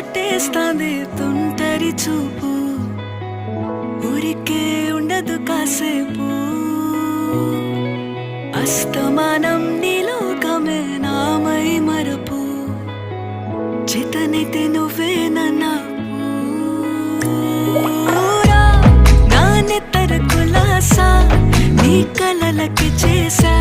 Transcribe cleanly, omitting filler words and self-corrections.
చుట్టేస్తాంది తుంటరి చూపు, ఊరికే ఉండదు కాసేపు. అస్తమానం నీలోకమే నామై మరపు, చేతనైతే నువ్వే నా నెత్తర కులాసా నీ కలలకి చేశా